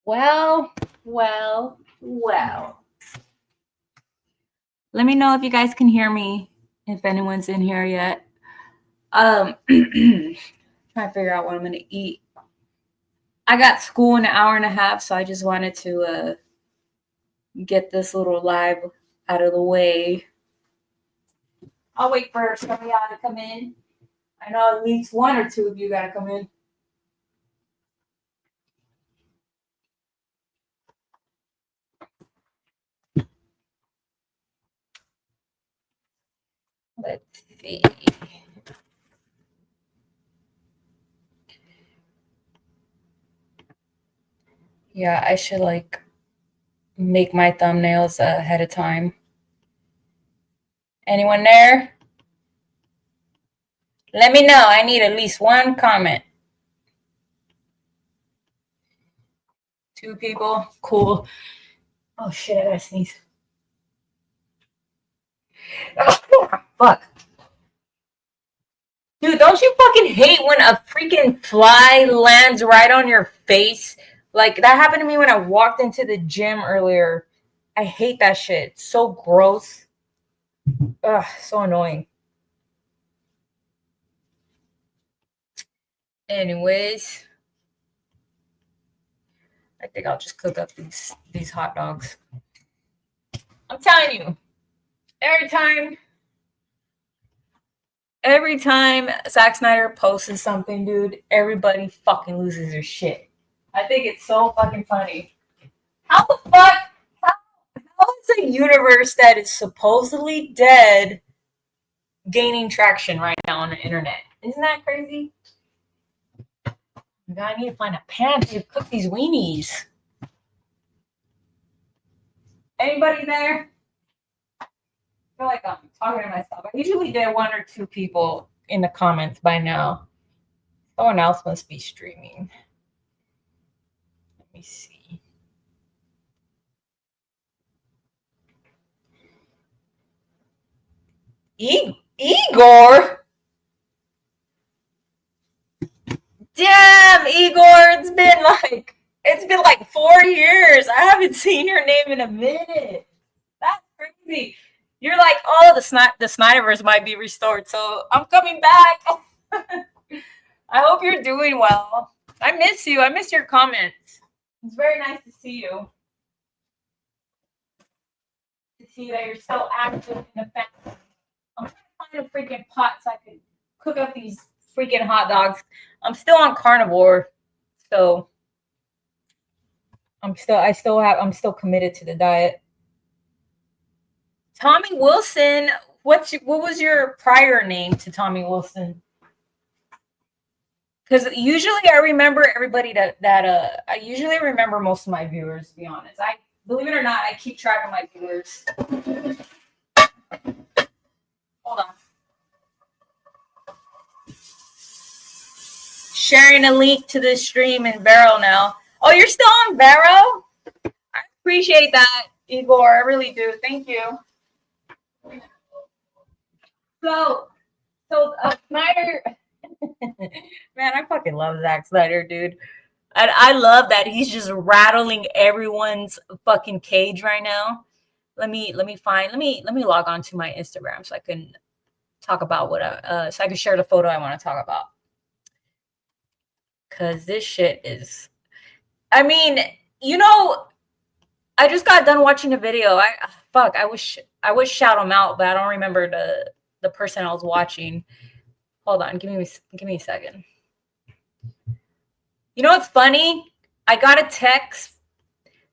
Well. Let me know if you guys can hear me, if anyone's in here yet. Trying to figure out what I'm gonna eat. I got school in an hour and a half, so I just wanted to get this little live out of the way. I'll wait for some of y'all to come in. I know at least one or two of you gotta come in. Let's see. Yeah, I should like make my thumbnails ahead of time. Anyone there? Let me know. I need at least one comment. 2 people. Cool. Oh shit, I gotta sneeze. Oh, fuck. Dude, don't you fucking hate when a freaking fly lands right on your face? Like, that happened to me when I walked into the gym earlier. I hate that shit. It's so gross. Ugh, so annoying. Anyways, I think I'll just cook up these hot dogs. I'm telling you, every time Zack Snyder posts something, dude, everybody fucking loses their shit. I think it's so fucking funny. How the fuck? How is a universe that is supposedly dead gaining traction right now on the internet? Isn't that crazy? I need to find a pan to cook these weenies. Anybody there? I feel like I'm talking to myself. I usually get 1 or 2 people in the comments by now. Someone else must be streaming. Let me see. Igor? Damn, Igor, it's been like 4 years. I haven't seen your name in a minute. That's crazy. You're like, oh, the Snyderverse might be restored, so I'm coming back. I hope you're doing well. I miss you. I miss your comments. It's very nice to see you. To see that you're still active in the family. I'm trying to find a freaking pot so I can cook up these freaking hot dogs. I'm still on carnivore, so I'm still committed to the diet. Tommy Wilson, what was your prior name to Tommy Wilson? Because usually I remember everybody that I usually remember most of my viewers, to be honest. I believe it or not, I keep track of my viewers. Hold on. Sharing a link to this stream in Vero now. Oh, you're still on Vero? I appreciate that, Igor. I really do. Thank you. So Snyder, man, I fucking love Zack Snyder, dude. And I love that he's just rattling everyone's fucking cage right now. Let me log on to my Instagram so I can talk about so I can share the photo I want to talk about. Cause this shit is, I mean, I just got done watching a video. I wish shout him out, but I don't remember the person I was watching. Hold on, give me a second. You know what's funny? I got a text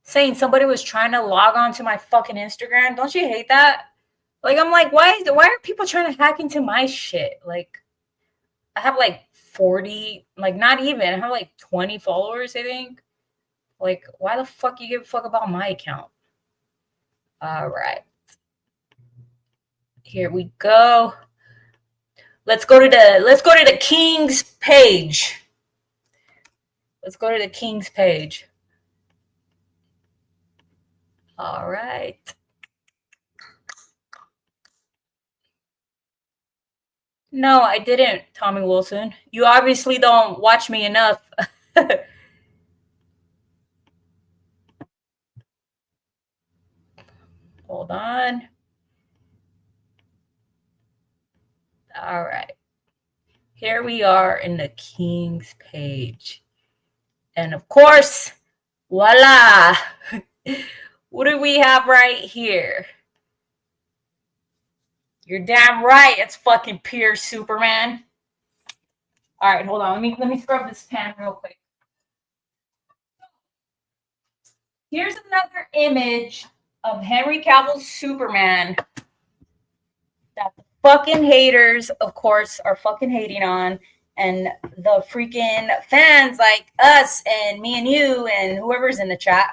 saying somebody was trying to log on to my fucking Instagram. Don't you hate that? Like, I'm like, why are people trying to hack into my shit? Like, I have like 40, like not even, I have like 20 followers, I think. Like, why the fuck you give a fuck about my account? All right. Here we go. Let's go to the King's page. Let's go to the King's page. All right. No, I didn't, Tommy Wilson. You obviously don't watch me enough. Hold on. All right. Here we are in the King's page. And of course, voila. What do we have right here? You're damn right. It's fucking pure Superman. All right, hold on. Let me scrub this pan real quick. Here's another image of Henry Cavill's Superman that the fucking haters, of course, are fucking hating on. And the freaking fans like us and me and you and whoever's in the chat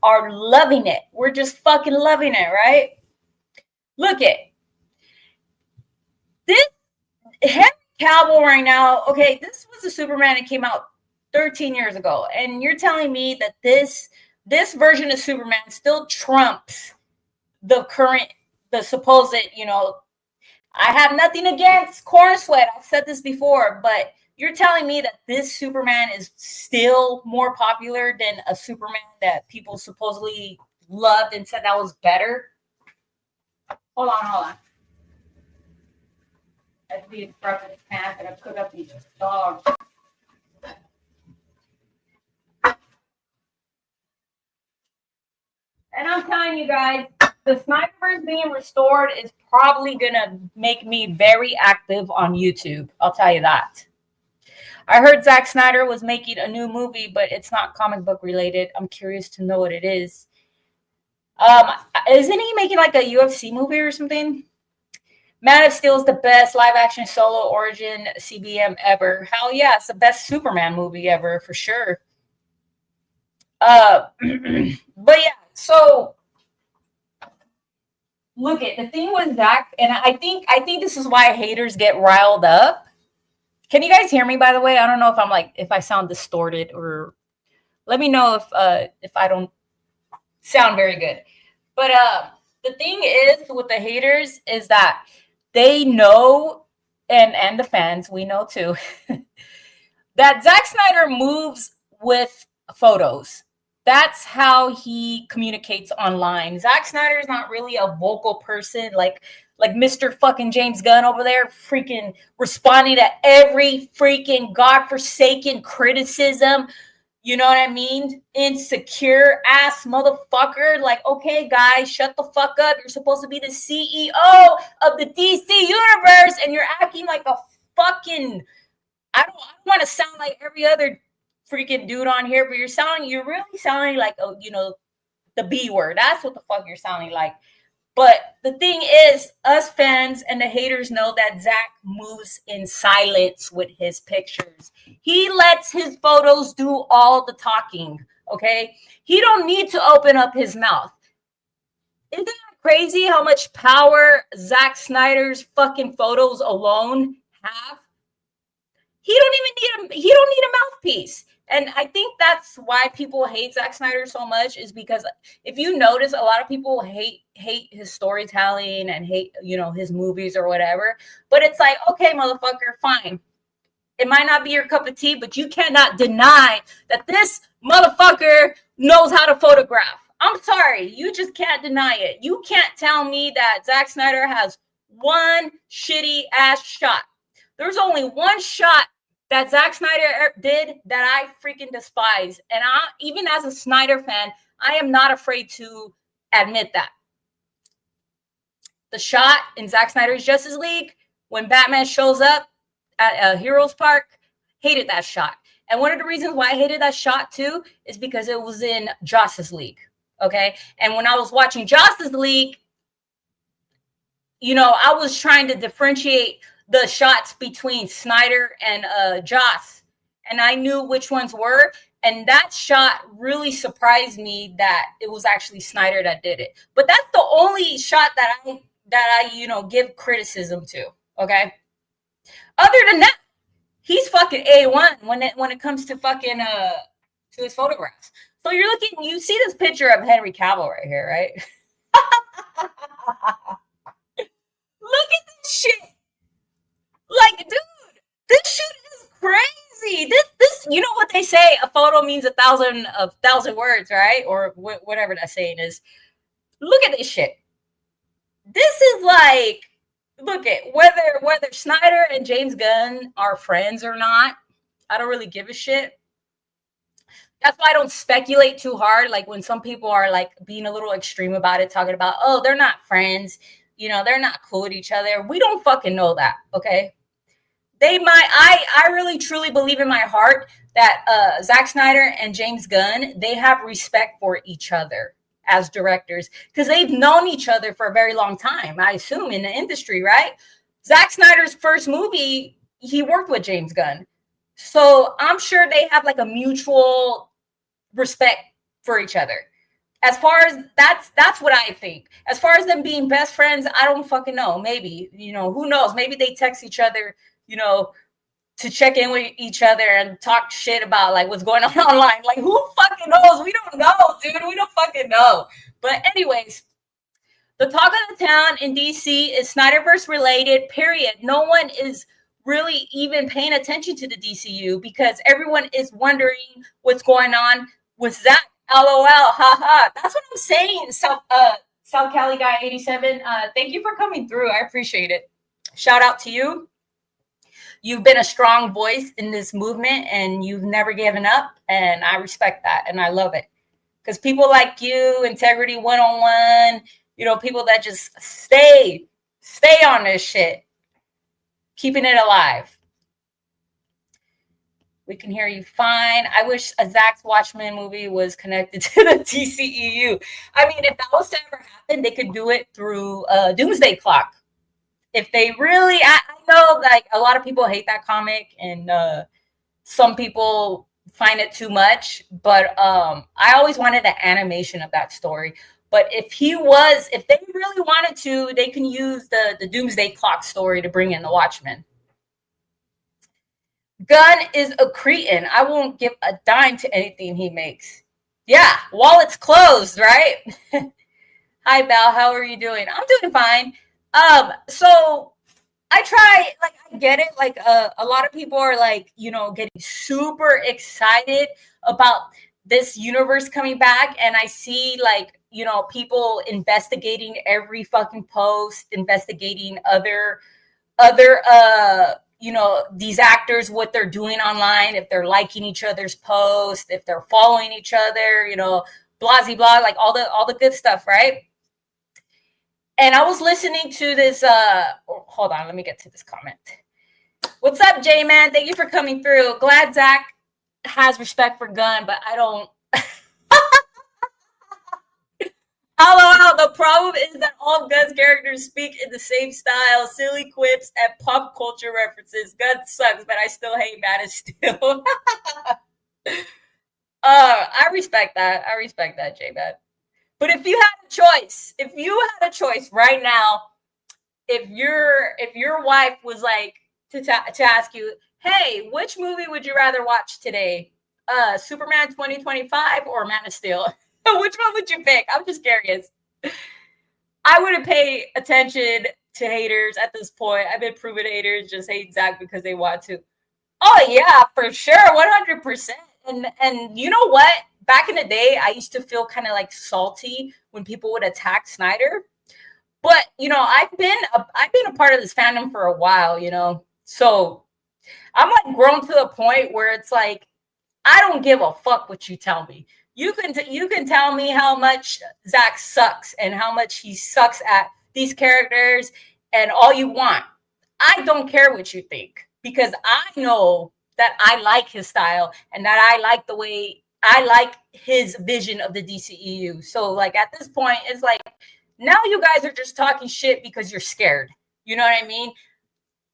are loving it. We're just fucking loving it, right? Look at this Henry Cavill right now. Okay, this was a Superman that came out 13 years ago. And you're telling me that this version of Superman still trumps the supposed, I have nothing against Corn Sweat. I've said this before, but you're telling me that this Superman is still more popular than a Superman that people supposedly loved and said that was better? Hold on. I have to be in front of the pan and I cook up these dogs. And I'm telling you guys, the Snyderverse being restored is probably going to make me very active on YouTube. I'll tell you that. I heard Zack Snyder was making a new movie, but it's not comic book related. I'm curious to know what it is. Isn't he making like a UFC movie or something? Man of Steel is the best live action solo origin CBM ever. Hell yeah, it's the best Superman movie ever for sure. But yeah, so look at the thing with Zack, and I think this is why haters get riled up. Can you guys hear me, by the way? I don't know if I sound distorted, or let me know if I don't sound very good. But the thing is with the haters is that they know, and the fans, we know too, that Zack Snyder moves with photos. That's how he communicates online. Zack Snyder is not really a vocal person like Mr. fucking James Gunn over there, freaking responding to every freaking godforsaken criticism. You know what I mean? Insecure ass motherfucker. Like, okay, guys, shut the fuck up. You're supposed to be the CEO of the DC universe, and you're acting like a fucking. I don't want to sound like every other freaking dude on here, but you're really sounding like, the B word. That's what the fuck you're sounding like. But the thing is, us fans and the haters know that Zack moves in silence with his pictures. He lets his photos do all the talking, okay? He don't need to open up his mouth. Isn't that crazy how much power Zack Snyder's fucking photos alone have? He don't need a mouthpiece. And I think that's why people hate Zack Snyder so much, is because if you notice, a lot of people hate his storytelling and hate, his movies or whatever. But it's like, okay, motherfucker, fine. It might not be your cup of tea, but you cannot deny that this motherfucker knows how to photograph. I'm sorry. You just can't deny it. You can't tell me that Zack Snyder has one shitty ass shot. There's only one shot that Zack Snyder did that I freaking despise. And even as a Snyder fan, I am not afraid to admit that. The shot in Zack Snyder's Justice League, when Batman shows up at Heroes Park, hated that shot. And one of the reasons why I hated that shot too is because it was in Justice League. Okay. And when I was watching Justice League, I was trying to differentiate the shots between Snyder and Joss, and I knew which ones were. And that shot really surprised me that it was actually Snyder that did it. But that's the only shot that I give criticism to. Okay. Other than that, he's fucking A1 when it comes to fucking to his photographs. So you see this picture of Henry Cavill right here, right? Look at this shit. Like, dude, this shit is crazy. This, you know what they say? A photo means a thousand words, right? Or whatever that saying is. Look at this shit. this is like, look at whether Snyder and James Gunn are friends or not, I don't really give a shit. That's why I don't speculate too hard. Like when some people are like being a little extreme about it, talking about, oh, they're not friends, they're not cool with each other. We don't fucking know that, okay? They might. I really truly believe in my heart that Zack Snyder and James Gunn, they have respect for each other as directors because they've known each other for a very long time. I assume in the industry, right? Zack Snyder's first movie, he worked with James Gunn, so I'm sure they have like a mutual respect for each other. As far as that's what I think. As far as them being best friends, I don't fucking know. Maybe, who knows? Maybe they text each other, to check in with each other and talk shit about like what's going on online. Like who fucking knows? We don't know, dude. We don't fucking know. But anyways, the talk of the town in DC is Snyderverse related, period. No one is really even paying attention to the DCU because everyone is wondering what's going on with Zack. LOL, haha. That's what I'm saying. South Cali guy 87. Thank you for coming through. I appreciate it. Shout out to you. You've been a strong voice in this movement and you've never given up. And I respect that. And I love it. Because people like you, Integrity 101, people that just stay on this shit, keeping it alive. We can hear you fine. I wish a Zack's Watchmen movie was connected to the DCEU. I mean, if that was to ever happen, they could do it through Doomsday Clock. If they really, I know like a lot of people hate that comic and some people find it too much, but I always wanted an animation of that story. But if they really wanted to, they can use the Doomsday Clock story to bring in the Watchmen. Gunn is a cretin. I won't give a dime to anything he makes. Yeah, wallet's closed, right? Hi, Belle. How are you doing? I'm doing fine. So I try, like, I get it. Like, a lot of people are like, getting super excited about this universe coming back. And I see like, people investigating every fucking post, investigating other, these actors, what they're doing online, if they're liking each other's posts, if they're following each other, blah, blah, like all the good stuff, right? And I was listening to this, hold on, let me get to this comment. What's up, J-Man? Thank you for coming through. Glad Zack has respect for Gunn, but I don't. LOL, the problem is that all Gunn's characters speak in the same style, silly quips, and pop culture references. Gunn sucks, but I still hate Man of Steel. I respect that. J-Man. But if you had a choice right now, if your wife was like to ask you, hey, which movie would you rather watch today? Superman 2025 or Man of Steel? Which one would you pick? I'm just curious. I wouldn't pay attention to haters at this point. I've been proven haters just hate Zack because they want to. Oh yeah, for sure, 100%. And you know what? Back in the day, I used to feel kind of like salty when people would attack Snyder. But I've been a part of this fandom for a while. So I'm like grown to the point where it's like I don't give a fuck what you tell me. You can tell me how much Zack sucks and how much he sucks at these characters and all you want. I don't care what you think because I know that I like his style and that I like the way I like his vision of the DCEU. So like at this point, it's like now you guys are just talking shit because you're scared. You know what I mean?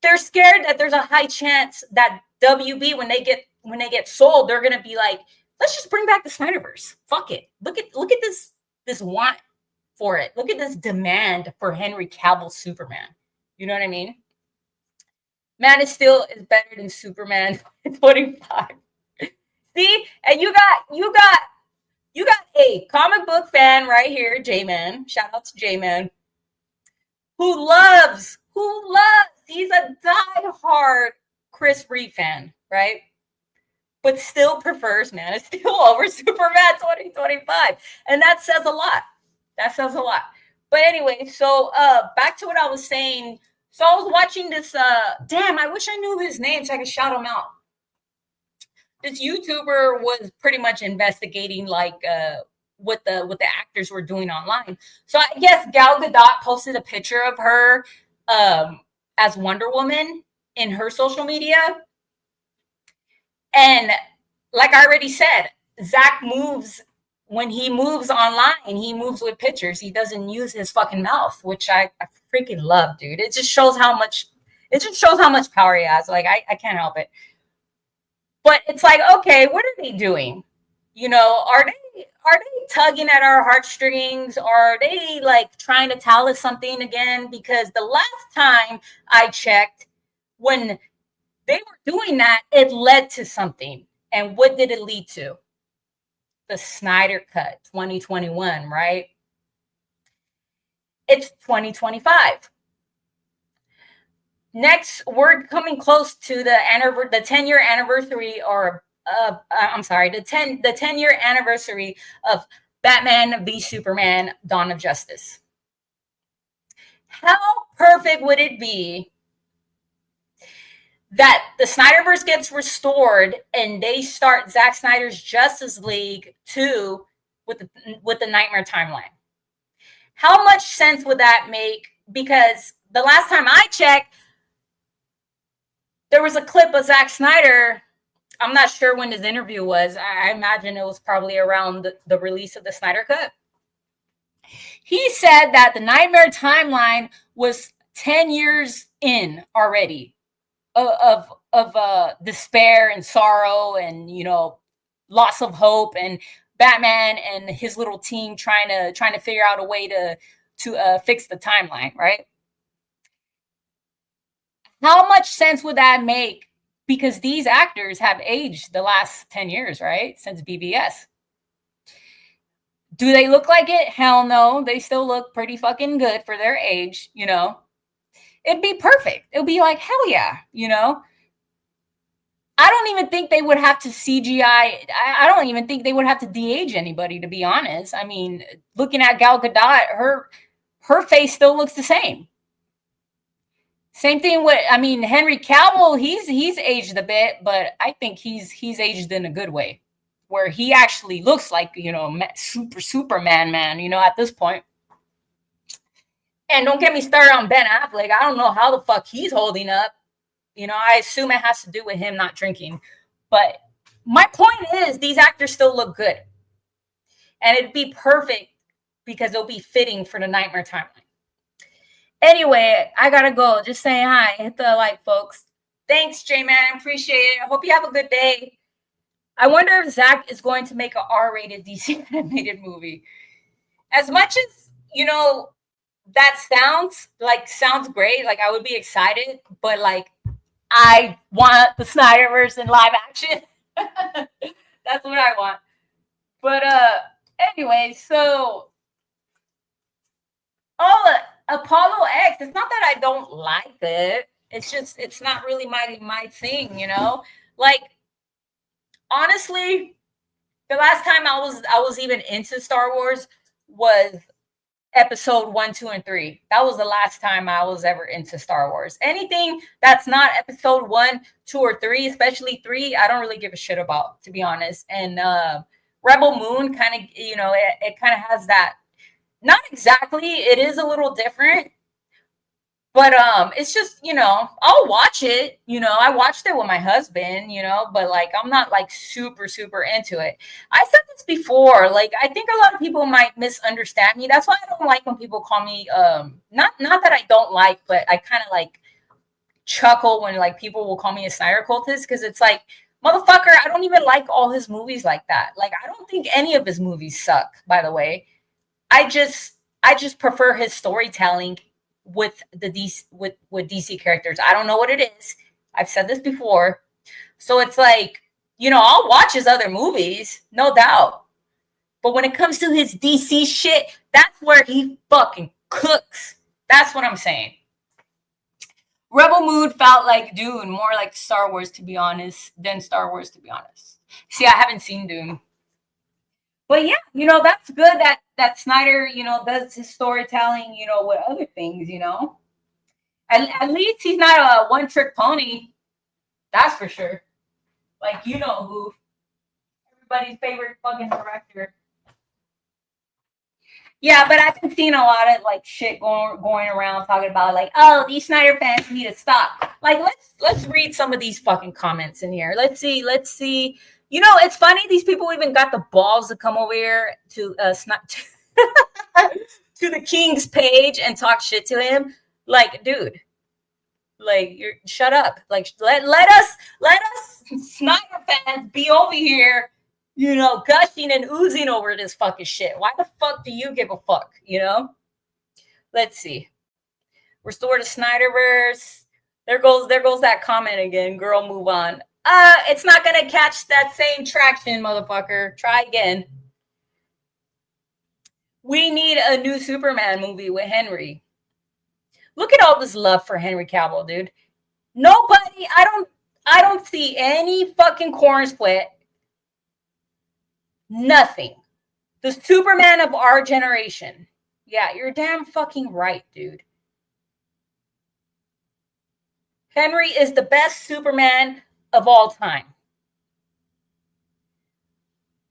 They're scared that there's a high chance that WB when they get sold, they're gonna be like, let's just bring back the Snyderverse. Fuck it. Look at this want for it. Look at this demand for Henry Cavill's Superman. You know what I mean? Man of Steel is better than Superman 25. See? And you got a comic book fan right here, J-Man. Shout out to J-Man. Who loves, he's a diehard Chris Reeve fan, right? But still prefers Man of Steel over Superman 2025. And that says a lot. But anyway, so back to what I was saying. So I was watching this. Damn, I wish I knew his name so I could shout him out. This YouTuber was pretty much investigating like what the actors were doing online. So I guess Gal Gadot posted a picture of her as Wonder Woman in her social media, and like I already said, Zach moves when he moves online. He moves with pictures. He doesn't use his fucking mouth, which I freaking love, dude. It just shows how much. It just shows how much power he has. Like I can't help it. But it's like, okay, what are they doing? Are they tugging at our heartstrings? Are they like trying to tell us something again? Because the last time I checked, when they were doing that, it led to something. And what did it lead to? The Snyder Cut 2021, right? It's 2025. Next, we're coming close to the 10-year anniversary, or I'm sorry, the 10-year anniversary of Batman v Superman: Dawn of Justice. How perfect would it be that the Snyderverse gets restored and they start Zack Snyder's Justice League 2 with the Nightmare timeline? How much sense would that make? Because the last time I checked, there was a clip of Zack Snyder. I'm not sure when his interview was. I imagine it was probably around the release of the Snyder Cut. He said that the Nightmare timeline was 10 years in already of despair and sorrow and, loss of hope, and Batman and his little team trying to figure out a way to fix the timeline, right? How much sense would that make? Because these actors have aged the last 10 years, right? Since BVS. Do they look like it? Hell no. They still look pretty fucking good for their age, It'd be perfect. It'd be like, hell yeah, I don't even think they would have to CGI. I don't even think they would have to de-age anybody, to be honest. I mean, looking at Gal Gadot, her face still looks the same. Same thing with, Henry Cavill, he's aged a bit, but I think he's aged in a good way, where he actually looks like, Superman man, at this point. And don't get me started on Ben Affleck. I don't know how the fuck he's holding up. I assume it has to do with him not drinking. But my point is, these actors still look good. And it'd be perfect because it'll be fitting for the Nightmare timeline. Anyway, I gotta go. Just saying hi. Hit the like, folks. Thanks, J-Man. I appreciate it. I hope you have a good day. I wonder if Zach is going to make an R-rated DC animated movie. As much as, that sounds great. Like, I would be excited. But, like, I want the Snyderverse in live action. That's what I want. But, anyway, so... Apollo X, it's not that I don't like it. It's just, it's not really my thing, Like, honestly, the last time I was even into Star Wars was episode 1, 2, and 3. That was the last time I was ever into Star Wars. Anything that's not episode 1, 2, or 3, especially 3, I don't really give a shit about, to be honest. And Rebel Moon kind of, it kind of has that. Not exactly. It is a little different. But it's just, I'll watch it. I watched it with my husband, but like I'm not like super, super into it. I said this before. Like, I think a lot of people might misunderstand me. That's why I don't like when people call me not that I don't like, but I kind of like chuckle when like people will call me a Snyder cultist, because it's like, motherfucker, I don't even like all his movies like that. Like, I don't think any of his movies suck, by the way. I just prefer his storytelling with the DC with DC characters. I don't know what it is. I've said this before. So it's like, I'll watch his other movies, no doubt. But when it comes to his DC shit, that's where he fucking cooks. That's what I'm saying. Rebel Moon felt like Dune, more like Star Wars, to be honest, than Star Wars, to be honest. See, I haven't seen Dune. But yeah, that's good that that Snyder, does his storytelling, with other things, At least he's not a one-trick pony. That's for sure. Like, who. Everybody's favorite fucking director. Yeah, but I've been seeing a lot of like shit going around talking about like, oh, these Snyder fans need to stop. Like, let's read some of these fucking comments in here. Let's see. It's funny these people even got the balls to come over here to to the King's page and talk shit to him. Like, dude, like you're shut up. Like let us Snyder fans be over here, gushing and oozing over this fucking shit. Why the fuck do you give a fuck, Let's see. Restore the Snyderverse. There goes that comment again. Girl, move on. It's not gonna catch that same traction, motherfucker. Try again. We need a new Superman movie with Henry. Look at all this love for Henry Cavill, dude. Nobody, I don't see any fucking corn split. Nothing. The Superman of our generation. Yeah, you're damn fucking right, dude. Henry is the best Superman of all time.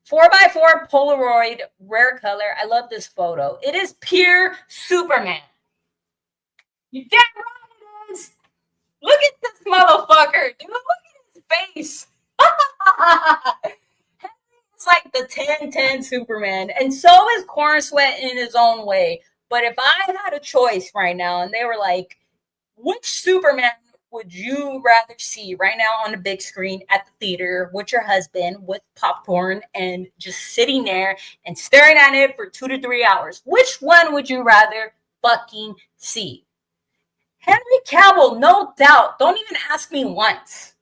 4x4 Polaroid, rare color. I love this photo. It is pure Superman. You damn right it is. Look at this motherfucker, dude. Look at his face. It's like the 10-10 Superman. And so is Corn Sweat in his own way. But if I had a choice right now and they were like, which Superman would you rather see right now on the big screen at the theater with your husband with popcorn and just sitting there and staring at it for 2 to 3 hours? Which one would you rather fucking see? Henry Cavill, no doubt. Don't even ask me once.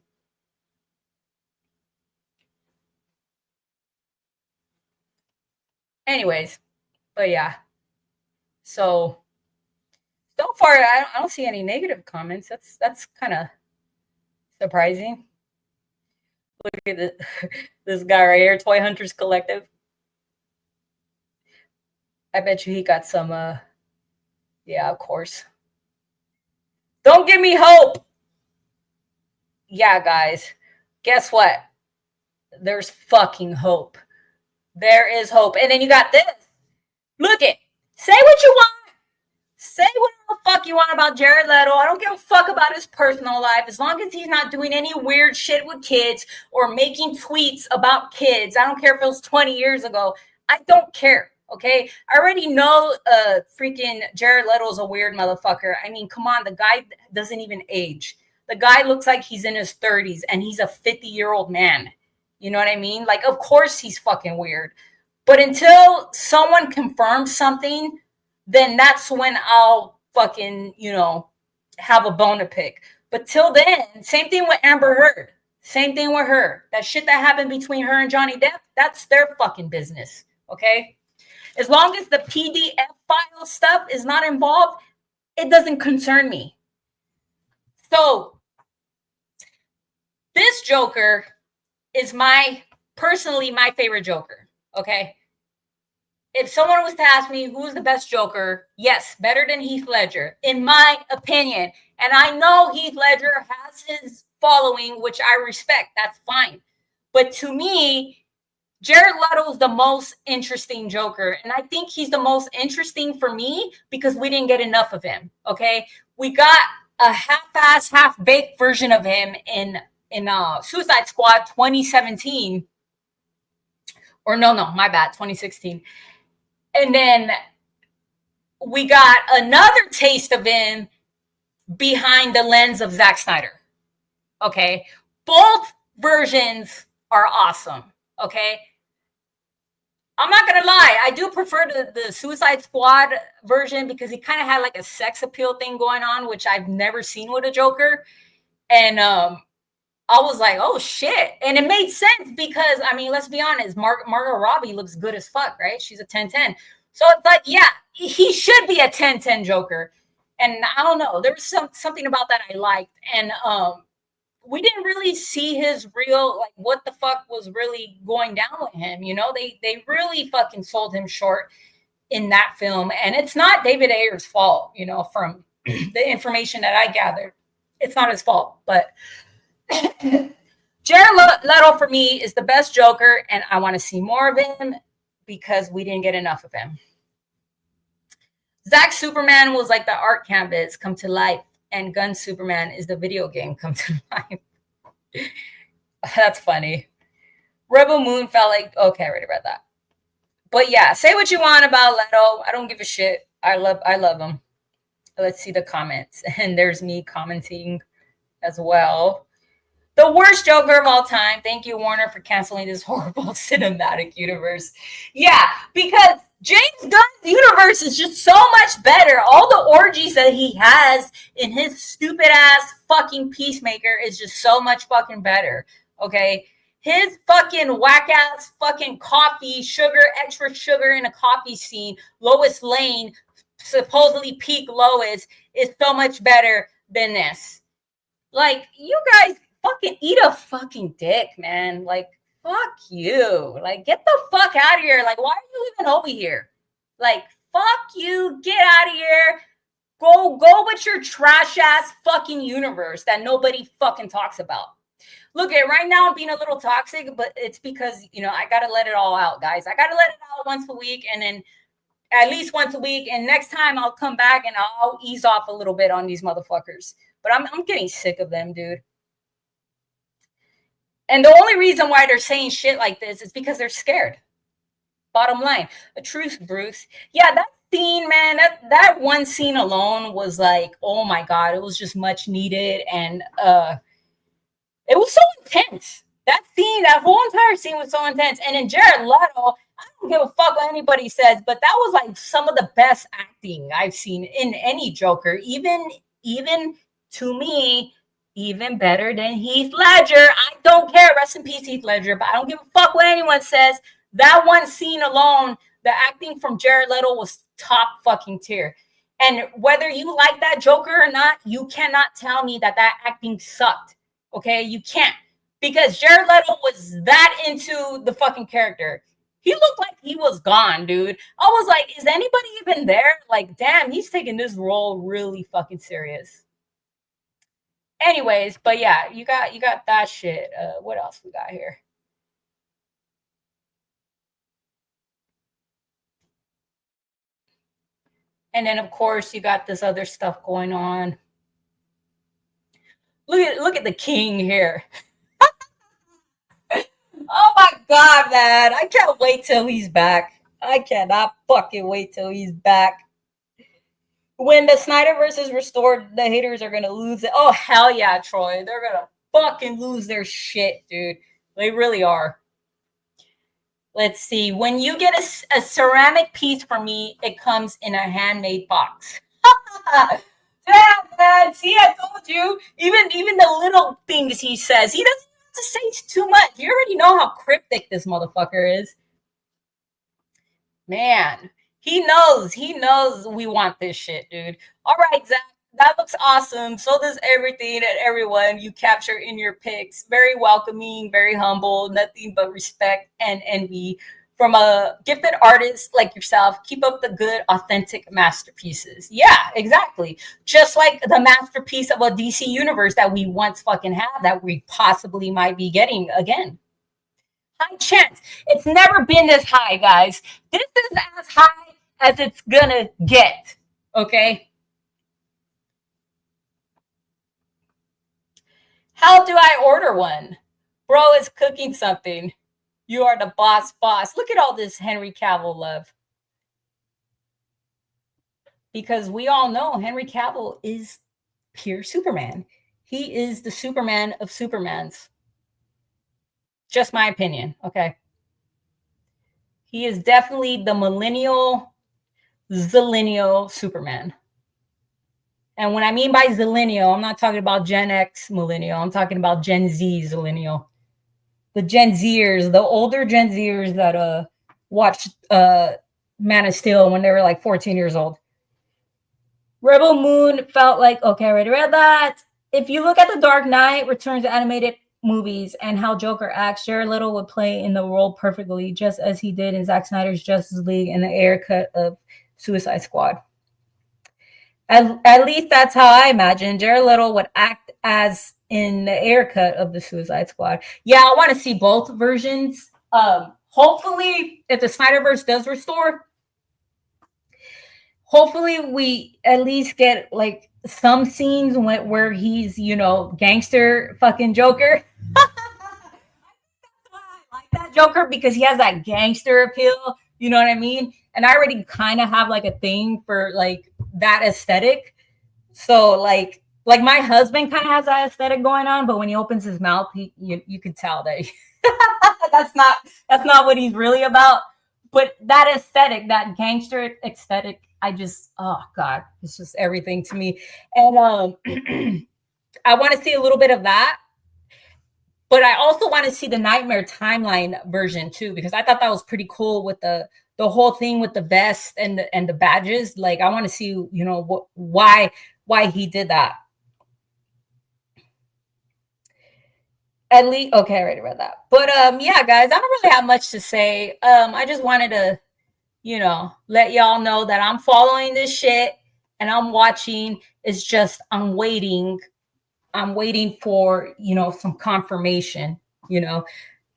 Anyways, but yeah. So far, I don't see any negative comments. That's kind of surprising. Look at this guy right here, Toy Hunters Collective. I bet you he got some, yeah, of course. Don't give me hope. Yeah, guys, guess what? There's fucking hope. There is hope. And then you got this. Look it. Say what you want. Say what the fuck you want about Jared Leto. I don't give a fuck about his personal life. As long as he's not doing any weird shit with kids or making tweets about kids. I don't care if it was 20 years ago. I don't care. Okay? I already know freaking Jared Leto's a weird motherfucker. I mean, come on. The guy doesn't even age. The guy looks like he's in his 30s and he's a 50-year-old man. You know what I mean? Like, of course he's fucking weird. But until someone confirms something, then that's when I'll fucking, have a bone to pick. But till then, same thing with Amber Heard. Same thing with her. That shit that happened between her and Johnny Depp, that's their fucking business. Okay? As long as the PDF file stuff is not involved, it doesn't concern me. So, this Joker is personally my favorite Joker. Okay? If someone was to ask me who's the best Joker, yes, better than Heath Ledger, in my opinion. And I know Heath Ledger has his following, which I respect. That's fine. But to me, Jared Leto is the most interesting Joker. And I think he's the most interesting for me because we didn't get enough of him. Okay? We got a half-ass, half-baked version of him in Suicide Squad 2017. Or no, my bad, 2016. And then we got another taste of him behind the lens of Zack Snyder. Okay? Both versions are awesome. Okay? I'm not going to lie. I do prefer the Suicide Squad version because he kind of had like a sex appeal thing going on, which I've never seen with a Joker. And I was like, oh, shit. And it made sense because, I mean, let's be honest. Margot Robbie looks good as fuck, right? She's a 10-10. So it's like, yeah, he should be a 10-10 Joker. And I don't know. There was something about that I liked. And we didn't really see his real, like, what the fuck was really going down with him. They really fucking sold him short. in that film. And it's not David Ayer's fault, you know, from the information that I gathered. It's not his fault, but Jared Leto for me is the best Joker, and I want to see more of him because we didn't get enough of him. Zack Superman was like the art canvas come to life, and Gun Superman is the video game come to life. That's funny. Rebel Moon felt like, okay, I already read that. But yeah, say what you want about Leto. I don't give a shit. I love him. Let's see the comments. And there's me commenting as well. The worst Joker of all time. Thank you, Warner, for canceling this horrible cinematic universe. Yeah, because James Gunn's universe is just so much better. All the orgies that he has in his stupid ass fucking Peacemaker is just so much fucking better. Okay? His fucking whack ass fucking coffee, extra sugar in a coffee scene, Lois Lane, supposedly peak Lois, is so much better than this. Like, you guys fucking eat a fucking dick, man. Like, fuck you. Like, get the fuck out of here. Like, why are you even over here? Like, fuck you. Get out of here. Go with your trash ass fucking universe that nobody fucking talks about. Look, right now I'm being a little toxic, but it's because, you know, I got to let it all out, guys. I got to let it out once a week, and then at least once a week. And next time I'll come back and I'll ease off a little bit on these motherfuckers. But I'm getting sick of them, dude. And the only reason why they're saying shit like this is because they're scared. Bottom line. A truth, Bruce. Yeah, that scene, man, that one scene alone was like, oh my God, it was just much needed. And it was so intense. That scene, that whole entire scene was so intense. And then Jared Leto, I don't give a fuck what anybody says, but that was like some of the best acting I've seen in any Joker. Even to me, even better than Heath Ledger. I don't care. Rest in peace, Heath Ledger. But I don't give a fuck what anyone says. That one scene alone, the acting from Jared Leto was top fucking tier. And whether you like that Joker or not, you cannot tell me that acting sucked. Okay? You can't. Because Jared Leto was that into the fucking character. He looked like he was gone, dude. I was like, is anybody even there? Like, damn, he's taking this role really fucking serious. Anyways, but yeah, you got that shit. What else we got here? And then, of course, you got this other stuff going on. Look at the king here. Oh my God, man. I can't wait till he's back. I cannot fucking wait till he's back. When the Snyderverse is restored, the haters are going to lose it. Oh, hell yeah, Troy. They're going to fucking lose their shit, dude. They really are. Let's see. When you get a ceramic piece from me, it comes in a handmade box. Damn, man. See, I told you. Even the little things he says, he doesn't have to say too much. You already know how cryptic this motherfucker is. Man, he knows we want this shit, dude. All right, Zach, that looks awesome. So does everything and everyone you capture in your pics. Very welcoming, very humble, nothing but respect and envy from a gifted artist like yourself. Keep up the good, authentic masterpieces. Yeah, exactly. Just like the masterpiece of a DC universe that we once fucking had that we possibly might be getting again. High chance. It's never been this high, guys. This is as high as it's gonna get. Okay? How do I order one? Bro is cooking something. You are the boss. Look at all this Henry Cavill love. Because we all know Henry Cavill is pure Superman. He is the Superman of Supermans. Just my opinion, okay? He is definitely the zillennial Superman. And when I mean by zillennial, I'm not talking about Gen X millennial. I'm talking about Gen Z zillennial. The Gen Zers, the older Gen Zers that watched Man of Steel when they were like 14 years old. Rebel Moon felt like, okay, I already read that. If you look at The Dark Knight Returns animated movies and how Joker acts, Jared Leto would play in the role perfectly, just as he did in Zack Snyder's Justice League and the air cut of Suicide Squad. At least that's how I imagine Jared Leto would act as in the air cut of the Suicide Squad. Yeah, I want to see both versions. Hopefully, if the Snyderverse does restore, hopefully we at least get like some scenes where he's, you know, gangster fucking Joker. I like that Joker because he has that gangster appeal. You know what I mean? And I already kind of have like a thing for like that aesthetic. So like my husband kind of has that aesthetic going on, but when he opens his mouth, you could tell that that's not what he's really about. But that aesthetic, that gangster aesthetic, I just, oh God, it's just everything to me. And I want to see a little bit of that. But I also want to see the Nightmare Timeline version too, because I thought that was pretty cool with the whole thing with the vest and the badges. Like I want to see, you know, why he did that. At least, okay, I already read that. But yeah, guys, I don't really have much to say. I just wanted to, you know, let y'all know that I'm following this shit and I'm watching. It's just I'm waiting for, you know, some confirmation, you know,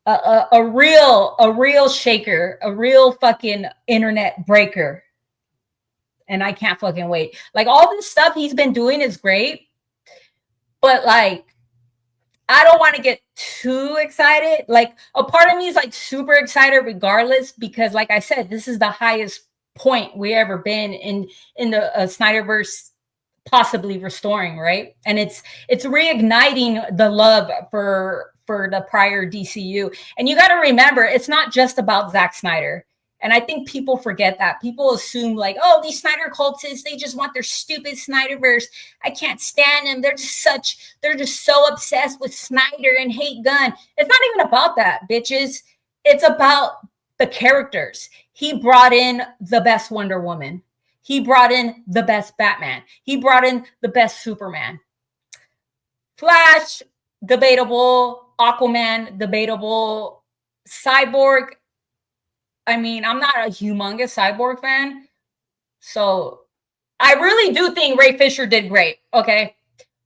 a real shaker, a real fucking internet breaker. And I can't fucking wait. Like all this stuff he's been doing is great, but like I don't want to get too excited. Like a part of me is like super excited regardless, because like I said, this is the highest point we ever been in the Snyderverse possibly restoring, right? And it's reigniting the love for the prior DCU. And you got to remember, it's not just about Zack Snyder. And I think people forget that. People assume like, oh, these Snyder cultists, they just want their stupid Snyderverse. I can't stand them. They're just so obsessed with Snyder and hate Gunn. It's not even about that, bitches. It's about the characters. He brought in the best Wonder Woman. He brought in the best Batman. He brought in the best Superman. Flash, debatable. Aquaman, debatable. Cyborg, I mean, I'm not a humongous Cyborg fan. So I really do think Ray Fisher did great, okay?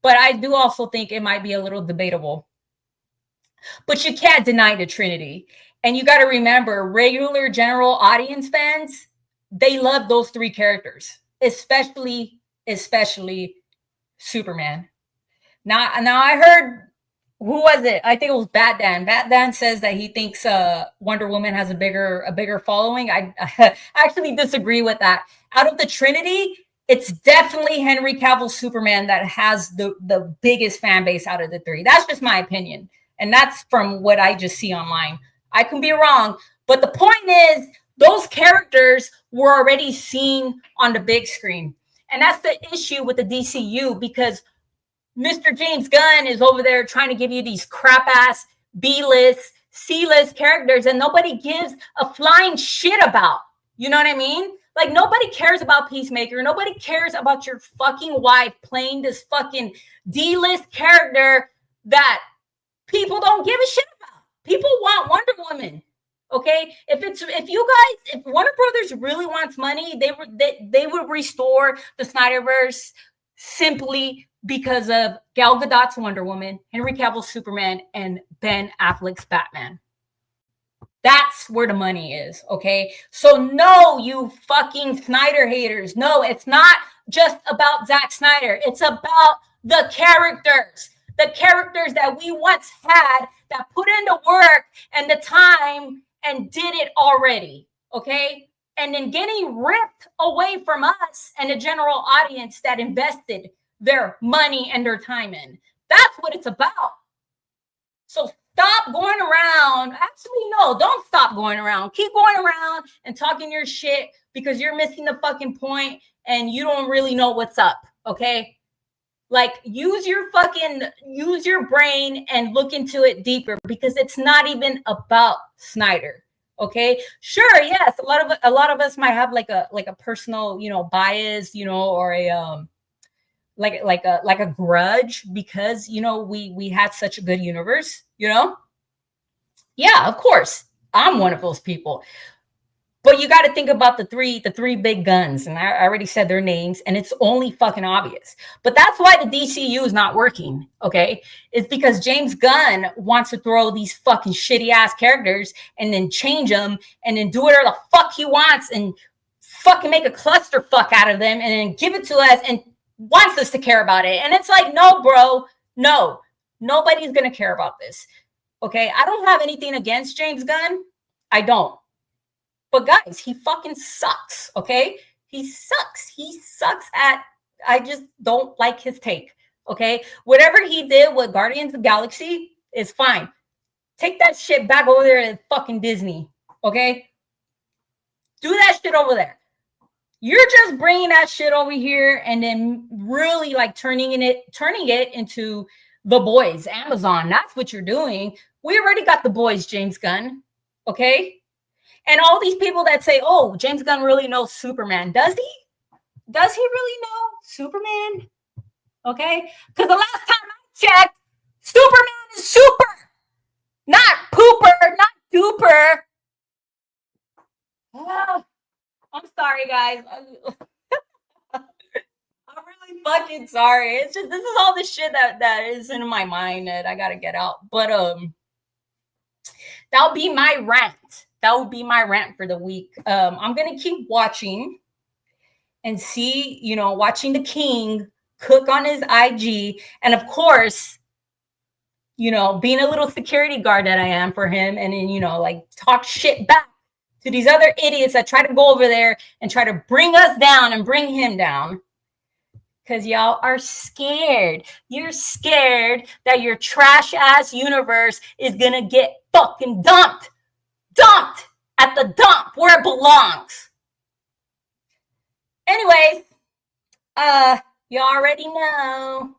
But I do also think it might be a little debatable. But you can't deny the Trinity. And you got to remember, regular general audience fans, they love those three characters, especially Superman. Now I heard, who was it? I think it was Batman. Batman says that he thinks Wonder Woman has a bigger following. I actually disagree with that. Out of the Trinity, it's definitely Henry Cavill Superman that has the biggest fan base out of the three. That's just my opinion. And that's from what I just see online. I can be wrong. But the point is, those characters were already seen on the big screen. And that's the issue with the DCU, because Mr. James Gunn is over there trying to give you these crap-ass B-list, C-list characters and nobody gives a flying shit about. You know what I mean? Like, nobody cares about Peacemaker. Nobody cares about your fucking wife playing this fucking D-list character that people don't give a shit about. People want Wonder Woman. Okay, if Warner Brothers really wants money, they would restore the Snyderverse simply because of Gal Gadot's Wonder Woman, Henry Cavill's Superman, and Ben Affleck's Batman. That's where the money is, okay? So no, you fucking Snyder haters. No, it's not just about Zack Snyder. It's about the characters. The characters that we once had that put in the work and the time and did it already, okay? And then getting ripped away from us and the general audience that invested their money and their time in. That's what it's about. So stop going around. Actually, no, don't stop going around. Keep going around and talking your shit because you're missing the fucking point and you don't really know what's up, okay? Like, use your brain and look into it deeper, because it's not even about Snyder. Okay, sure, yes, a lot of us might have like a personal, bias, or a like a grudge because we had such a good universe. Yeah, of course, I'm one of those people. But you got to think about the three big guns, and I already said their names, and it's only fucking obvious. But that's why the DCU is not working, okay? It's because James Gunn wants to throw these fucking shitty ass characters and then change them and then do whatever the fuck he wants and fucking make a clusterfuck out of them and then give it to us and wants us to care about it. And it's like, no, bro, no, nobody's gonna care about this, okay? I don't have anything against James Gunn. I don't. But guys, he fucking sucks, okay? He sucks. He sucks at, I just don't like his take, okay? Whatever he did with Guardians of the Galaxy is fine. Take that shit back over there at fucking Disney, okay? Do that shit over there. You're just bringing that shit over here and then really like turning it into The Boys, Amazon. That's what you're doing. We already got The Boys, James Gunn, okay? And all these people that say, oh, James Gunn really knows Superman. Does he? Does he really know Superman? Okay? Because the last time I checked, Superman is super. Not pooper, not duper. Oh, I'm sorry, guys. I'm really fucking sorry. It's just, this is all the shit that is in my mind that I got to get out. But that'll be my rant. That would be my rant for the week. I'm going to keep watching and see, watching the king cook on his IG. And of course, being a little security guard that I am for him. And then, like talk shit back to these other idiots that try to go over there and try to bring us down and bring him down. Because y'all are scared. You're scared that your trash ass universe is going to get fucking dumped at the dump where it belongs. Anyways, you already know.